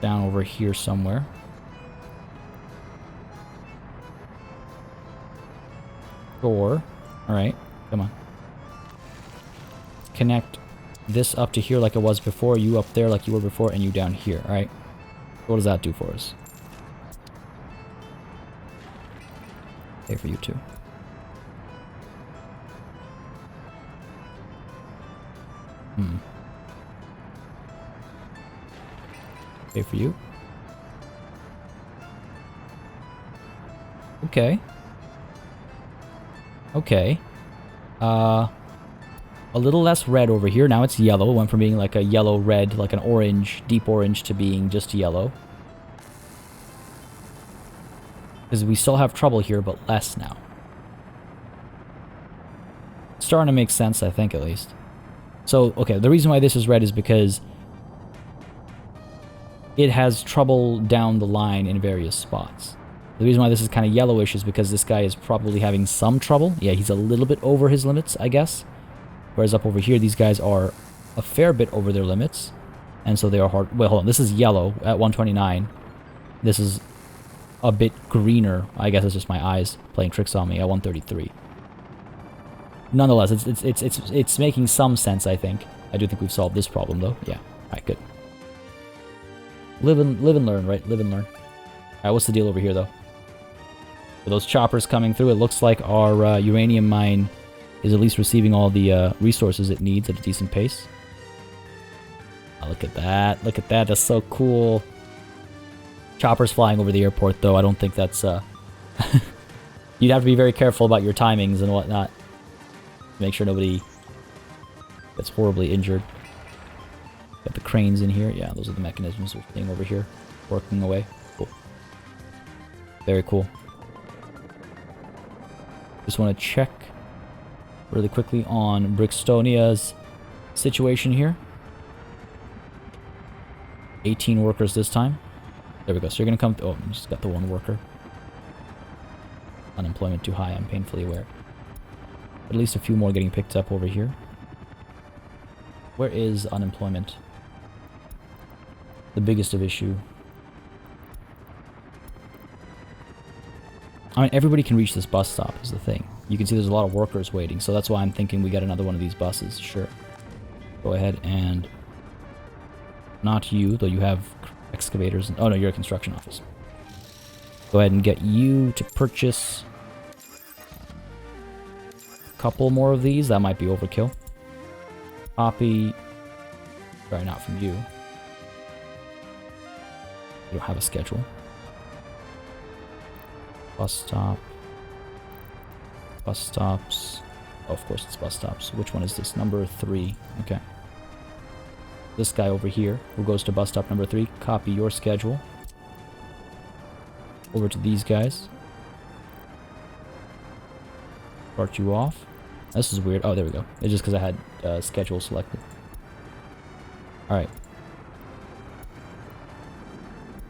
down over here somewhere. Sure. Alright, come on. Connect this up to here like it was before, you up there like you were before, and you down here, alright? What does that do for us? Okay, for you too. Okay, for you. Okay. Okay. A little less red over here. Now it's yellow. It went from being like a yellow-red, like an orange, deep orange, to being just yellow. Because we still have trouble here, but less now. It's starting to make sense, I think, at least. So, okay, the reason why this is red is because it has trouble down the line in various spots. The reason why this is kind of yellowish is because this guy is probably having some trouble. Yeah, he's a little bit over his limits, I guess. Whereas up over here, these guys are a fair bit over their limits. And so they are hard. Wait, hold on. This is yellow at 129. This is a bit greener. I guess it's just my eyes playing tricks on me at 133. Nonetheless, it's making some sense, I think. I do think we've solved this problem, though. Yeah. Alright, good. Live and learn, right? Live and learn. Alright, what's the deal over here, though? For those choppers coming through, it looks like our uranium mine is at least receiving all the resources it needs at a decent pace. Oh, look at that. Look at that. That's so cool. Choppers flying over the airport, though. I don't think that's... You'd have to be very careful about your timings and whatnot. Make sure nobody gets horribly injured. Got the cranes in here. Yeah, those are the mechanisms we're seeing over here. Working away. Cool. Very cool. Just want to check really quickly on Brixtonia's situation here. 18 workers this time. There we go. So you're going to come... Oh, I just got the one worker. Unemployment too high, I'm painfully aware. At least a few more getting picked up over here. Where is unemployment? The biggest of issue. I mean, everybody can reach this bus stop is the thing. You can see there's a lot of workers waiting, so that's why I'm thinking we get another one of these buses. Sure. Go ahead and... Not you, though you have excavators. Oh no, you're a construction office. Go ahead and get you to purchase a couple more of these. That might be overkill. Copy. Sorry, not from you. You don't have a schedule. Bus stop. Bus stops. Oh, of course it's bus stops. Which one is this? Number 3. Okay. This guy over here, who goes to bus stop number 3, copy your schedule. Over to these guys. Start you off. This is weird. Oh, there we go. It's just because I had schedule selected. Alright.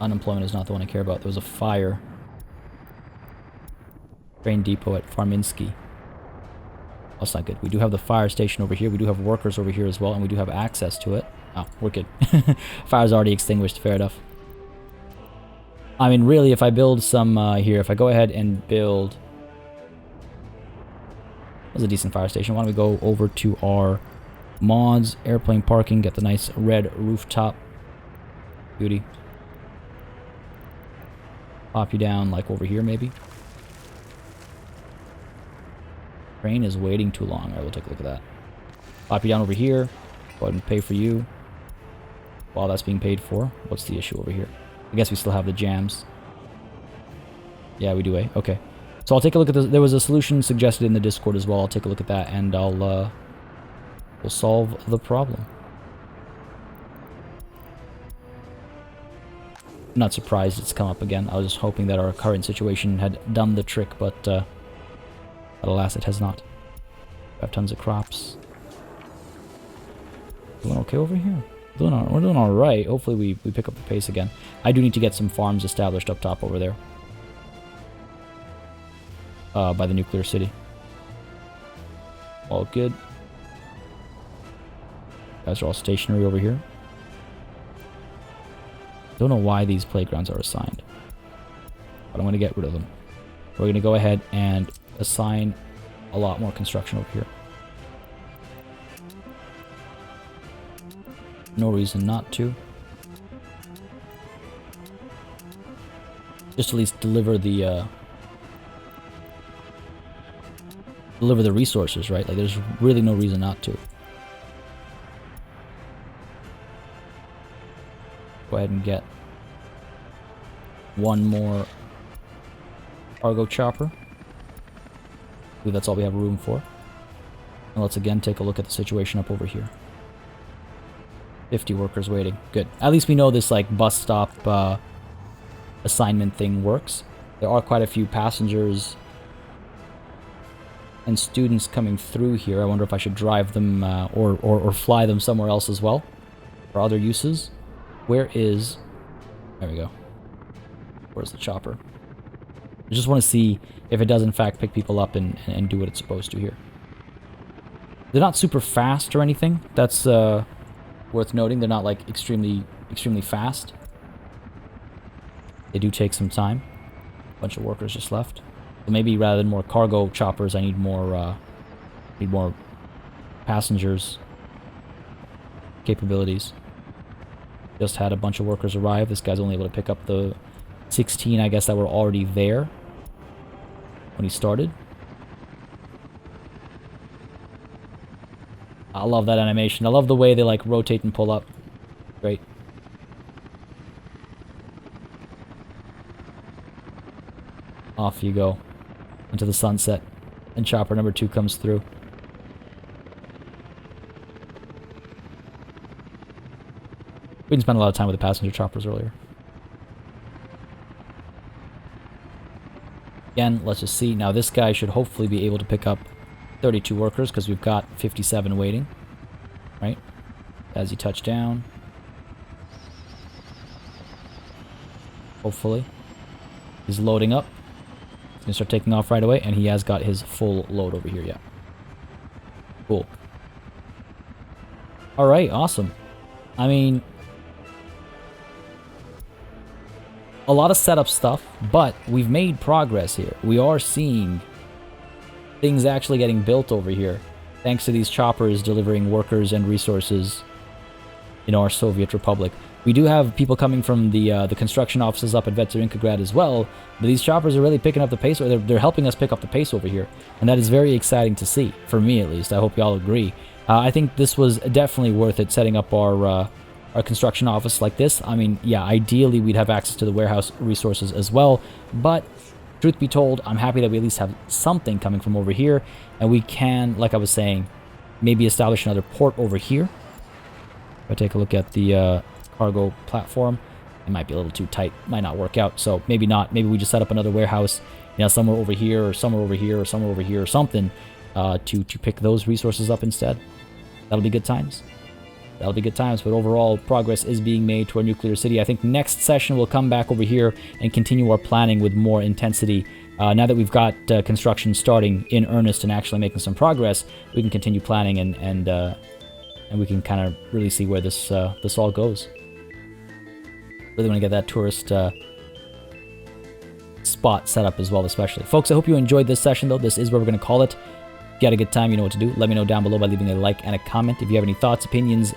Unemployment is not the one I care about. There was a fire. Train depot at Farminski. That's not good. We do have the fire station over here. We do have workers over here as well, and we do have access to it. Oh, we're good. Fire's already extinguished. Fair enough. I mean, really, if I build some here, if I go ahead and build... That's a decent fire station. Why don't we go over to our mods, airplane parking, get the nice red rooftop. Beauty. Pop you down, like, over here, maybe. Train is waiting too long. Alright, we'll take a look at that. Pop you down over here. Go ahead and pay for you. While that's being paid for. What's the issue over here? I guess we still have the jams. Yeah, we do, eh? Okay. So I'll take a look at this. There was a solution suggested in the Discord as well. I'll take a look at that and we'll solve the problem. I'm not surprised it's come up again. I was just hoping that our current situation had done the trick, but alas, it has not. We have tons of crops. Doing okay over here? We're doing alright. Hopefully we pick up the pace again. I do need to get some farms established up top over there. By the nuclear city. All good. Guys are all stationary over here. Don't know why these playgrounds are assigned, but I'm going to get rid of them. We're going to go ahead and assign a lot more construction over here. No reason not to. Just at least deliver the resources, right? Like, there's really no reason not to. Go ahead and get one more cargo chopper. I believe that's all we have room for. And let's again take a look at the situation up over here. 50 workers waiting. Good. At least we know this, like, bus stop assignment thing works. There are quite a few passengers and students coming through here. I wonder if I should drive them or fly them somewhere else as well for other uses. Where is... There we go. Where's the chopper? I just want to see if it does in fact pick people up and do what it's supposed to here. They're not super fast or anything. That's worth noting. They're not like extremely fast. They do take some time. A bunch of workers just left. So maybe rather than more cargo choppers, I need more passengers capabilities. Just had a bunch of workers arrive. This guy's only able to pick up the 16, I guess, that were already there when he started. I love that animation. I love the way they, like, rotate and pull up. Great. Off you go into the sunset, and chopper number 2 comes through. We didn't spend a lot of time with the passenger choppers earlier. Again, let's just see. Now this guy should hopefully be able to pick up 32 workers because we've got 57 waiting. Right? As he touched down. Hopefully. He's loading up. He's going to start taking off right away, and he has got his full load over here, yeah. Cool. Alright, awesome. I mean... a lot of setup stuff, but we've made progress here. We are seeing things actually getting built over here, thanks to these choppers delivering workers and resources in our Soviet Republic. We do have people coming from the construction offices up at Veterinkrad as well, but these choppers are really picking up the pace, or they're helping us pick up the pace over here, and that is very exciting to see, for me at least. I hope y'all agree. I think this was definitely worth it, setting up our construction office like this. I mean, yeah, ideally we'd have access to the warehouse resources as well, but truth be told, I'm happy that we at least have something coming from over here, and we can, like I was saying, maybe establish another port over here. If I take a look at the cargo platform, it might be a little too tight, might not work out, so maybe not. Maybe we just set up another warehouse, you know, somewhere over here, or somewhere over here, or somewhere over here, or something, to pick those resources up instead. That'll be good times. That'll be good times, but overall, progress is being made toward Nuclear City. I think next session we'll come back over here and continue our planning with more intensity. Now that we've got construction starting in earnest and actually making some progress, we can continue planning and we can kind of really see where this all goes. Really want to get that tourist spot set up as well, especially. Folks, I hope you enjoyed this session, though. This is where we're going to call it. If you had a good time, you know what to do. Let me know down below by leaving a like and a comment. If you have any thoughts, opinions,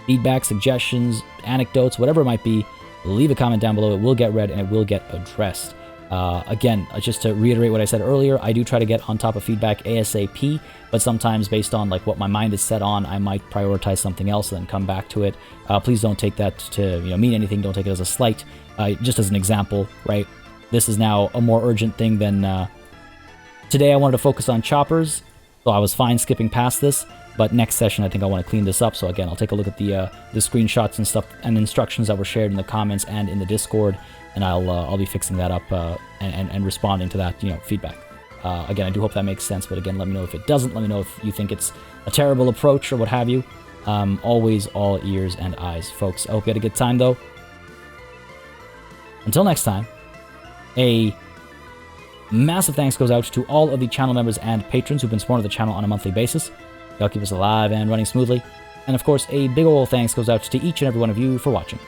feedback, suggestions, anecdotes, whatever it might be, leave a comment down below. It will get read and it will get addressed. Again, just to reiterate what I said earlier, I do try to get on top of feedback ASAP, but sometimes based on like what my mind is set on, I might prioritize something else and then come back to it. Please don't take that to mean anything. Don't take it as a slight. Just as an example, right? This is now a more urgent thing than today. I wanted to focus on choppers, so I was fine skipping past this. But next session, I think I want to clean this up. So again, I'll take a look at the screenshots and stuff and instructions that were shared in the comments and in the Discord, and I'll be fixing that up and responding to that feedback. Again, I do hope that makes sense. But again, let me know if it doesn't. Let me know if you think it's a terrible approach or what have you. Always all ears and eyes, folks. I hope you had a good time, though. Until next time, a massive thanks goes out to all of the channel members and patrons who've been supporting the channel on a monthly basis. Y'all keep us alive and running smoothly. And of course, a big ol' thanks goes out to each and every one of you for watching.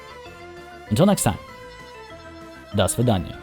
Until next time, das vidanya.